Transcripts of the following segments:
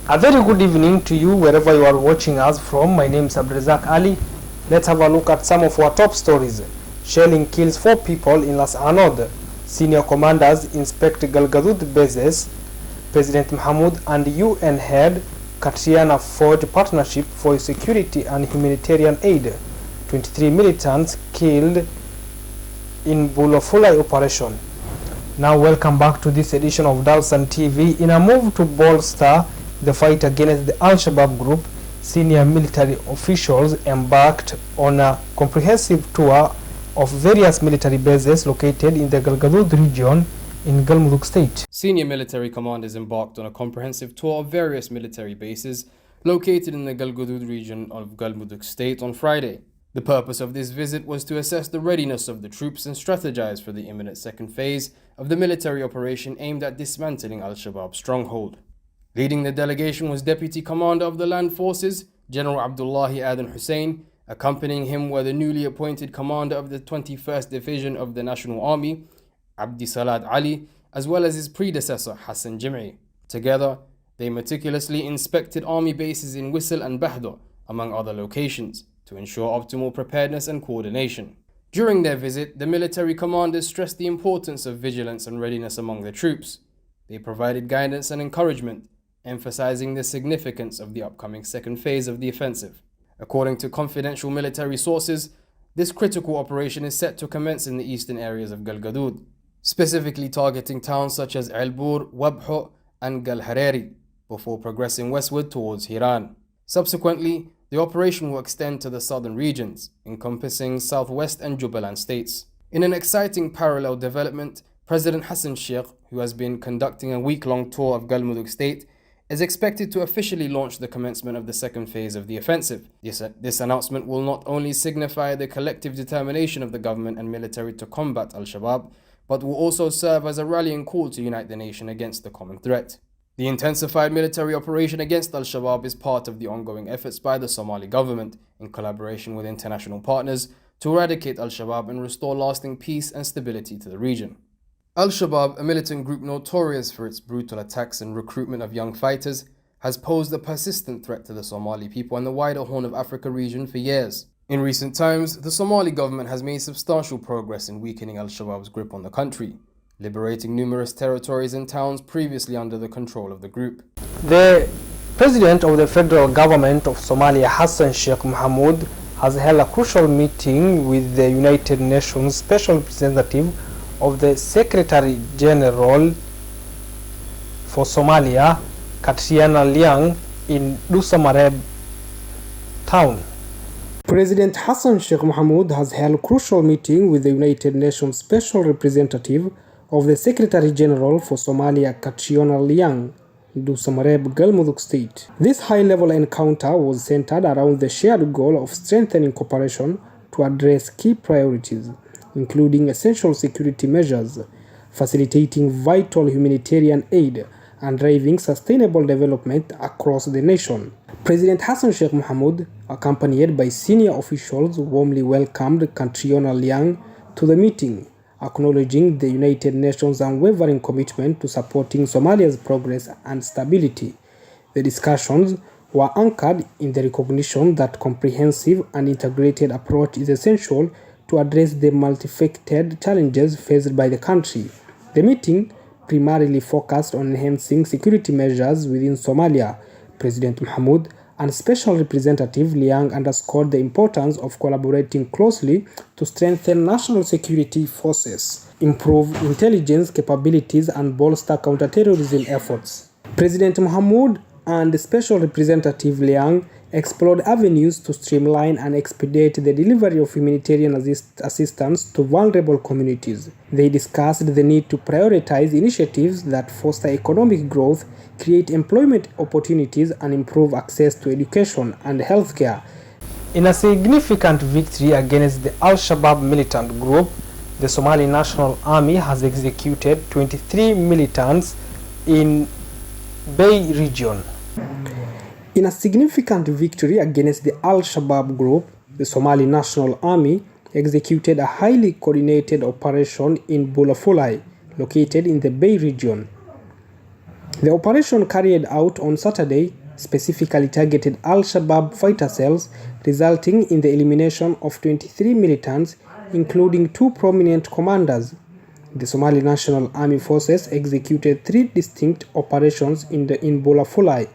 A very good evening to you wherever you are watching us from. My name is Abdrazak Ali. Let's have a look at some of our top stories. Shelling kills 4 people in Las Anod. Senior commanders inspect Galgaduud bases. President Mahmoud and UN head Katriana forge partnership for security and humanitarian aid. 23 militants killed in Bulafulai operation. Now welcome back to this edition of Dalsan TV. In a move to bolster the fight against the Al-Shabaab group, senior military officials embarked on a comprehensive tour of various military bases located in the Galgaduud region in Galmudug state. Senior military commanders embarked on a comprehensive tour of various military bases located in the Galgaduud region of Galmudug state on Friday. The purpose of this visit was to assess the readiness of the troops and strategize for the imminent second phase of the military operation aimed at dismantling Al-Shabaab's stronghold. Leading the delegation was Deputy Commander of the Land Forces, General Abdullahi Adan Hussein. Accompanying him were the newly appointed Commander of the 21st Division of the National Army, Abdi Salad Ali, as well as his predecessor, Hassan Jim'i. Together, they meticulously inspected army bases in Whistle and Bahdo, among other locations, to ensure optimal preparedness and coordination. During their visit, the military commanders stressed the importance of vigilance and readiness among the troops. They provided guidance and encouragement, emphasizing the significance of the upcoming second phase of the offensive. According to confidential military sources, this critical operation is set to commence in the eastern areas of Galgaduud, specifically targeting towns such as Albur, Wabho, and Galhareri, before progressing westward towards Hiran. Subsequently, the operation will extend to the southern regions, encompassing southwest and Jubaland states. In an exciting parallel development, President Hassan Sheikh, who has been conducting a week-long tour of Galmudug state, is expected to officially launch the commencement of the second phase of the offensive. This announcement will not only signify the collective determination of the government and military to combat Al-Shabaab, but will also serve as a rallying call to unite the nation against the common threat. The intensified military operation against Al-Shabaab is part of the ongoing efforts by the Somali government, in collaboration with international partners, to eradicate Al-Shabaab and restore lasting peace and stability to the region. Al-Shabaab, a militant group notorious for its brutal attacks and recruitment of young fighters, has posed a persistent threat to the Somali people and the wider Horn of Africa region for years. In recent times, the Somali government has made substantial progress in weakening Al-Shabaab's grip on the country, liberating numerous territories and towns previously under the control of the group. The President of the Federal Government of Somalia, Hassan Sheikh Mohamud, has held a crucial meeting with the United Nations Special Representative of the Secretary General for Somalia, Katriana Liang, in Dusamareb town. President Hassan Sheikh Mohamud has held a crucial meeting with the United Nations Special Representative of the Secretary General for Somalia, Katriana Liang, in Dusamareb, Galmudug state. This high-level encounter was centered around the shared goal of strengthening cooperation to address key priorities, including essential security measures, facilitating vital humanitarian aid, and driving sustainable development across the nation. President Hassan Sheikh Mohamud, accompanied by senior officials, warmly welcomed Katriana Liang to the meeting, acknowledging the United Nations' unwavering commitment to supporting Somalia's progress and stability. The discussions were anchored in the recognition that comprehensive and integrated approach is essential to address the multifaceted challenges faced by the country. The meeting primarily focused on enhancing security measures within Somalia. President Mahmoud and Special Representative Liang underscored the importance of collaborating closely to strengthen national security forces, improve intelligence capabilities, and bolster counterterrorism efforts. President Mahmoud and Special Representative Liang explored avenues to streamline and expedite the delivery of humanitarian assistance to vulnerable communities. They discussed the need to prioritize initiatives that foster economic growth, create employment opportunities, and improve access to education and healthcare. In a significant victory against the Al-Shabaab militant group, the Somali National Army has executed 23 militants in Bay region. In a significant victory against the Al-Shabaab group, the Somali National Army executed a highly coordinated operation in Bulafulai, located in the Bay region. The operation carried out on Saturday specifically targeted Al-Shabaab fighter cells, resulting in the elimination of 23 militants, including 2 prominent commanders. The Somali National Army Forces executed 3 distinct operations in Bulafulay,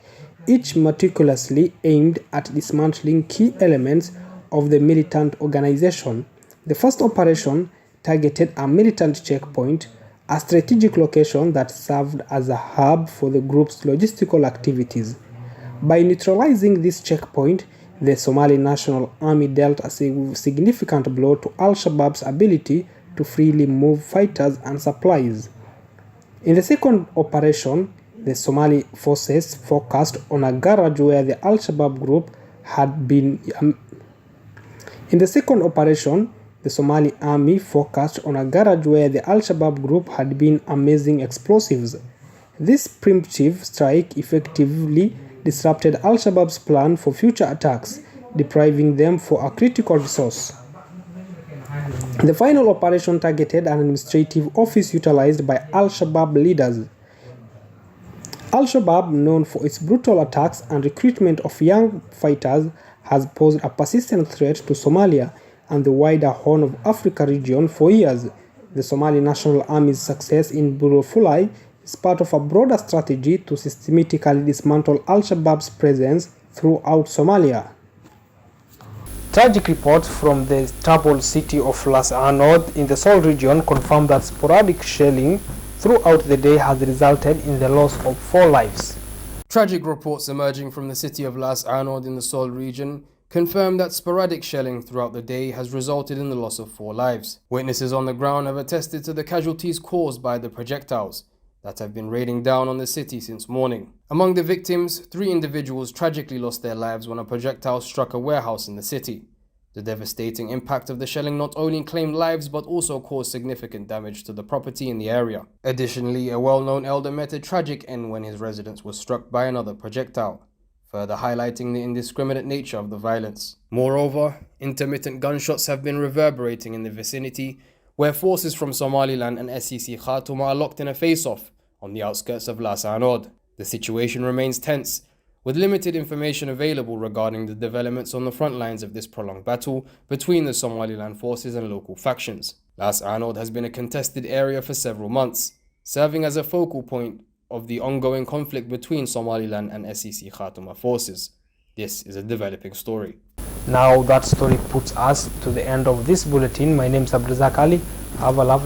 each meticulously aimed at dismantling key elements of the militant organization. The first operation targeted a militant checkpoint, a strategic location that served as a hub for the group's logistical activities. By neutralizing this checkpoint, the Somali National Army dealt a significant blow to Al-Shabaab's ability to freely move fighters and supplies. In the second operation, the Somali forces focused on a garage where the Al-Shabaab group had been In the second operation, the Somali army focused on a garage where the Al-Shabaab group had been amassing explosives. This preemptive strike effectively disrupted Al-Shabaab's plan for future attacks, depriving them of a critical resource. The final operation targeted an administrative office utilized by Al-Shabaab leaders. Al-Shabaab, known for its brutal attacks and recruitment of young fighters, has posed a persistent threat to Somalia and the wider Horn of Africa region for years. The Somali National Army's success in Bulafulay is part of a broader strategy to systematically dismantle Al-Shabaab's presence throughout Somalia. Tragic reports from the troubled city of Las Anod in the Sol region confirm that sporadic shelling throughout the day has resulted in the loss of 4 lives. Tragic reports emerging from the city of Las Anod in the Sol region confirm that sporadic shelling throughout the day has resulted in the loss of 4 lives. Witnesses on the ground have attested to the casualties caused by the projectiles that have been raining down on the city since morning. Among the victims, 3 individuals tragically lost their lives when a projectile struck a warehouse in the city. The devastating impact of the shelling not only claimed lives but also caused significant damage to the property in the area. Additionally, a well-known elder met a tragic end when his residence was struck by another projectile, further highlighting the indiscriminate nature of the violence. Moreover, intermittent gunshots have been reverberating in the vicinity, where forces from Somaliland and SEC Khartoum are locked in a face-off on the outskirts of Las Anod. The situation remains tense, with limited information available regarding the developments on the front lines of this prolonged battle between the Somaliland forces and local factions. Las Anod has been a contested area for several months, serving as a focal point of the ongoing conflict between Somaliland and SEC Khartoum forces. This is a developing story. Now that story puts us to the end of this bulletin. My name is Abdulrazak Ali. Have a lovely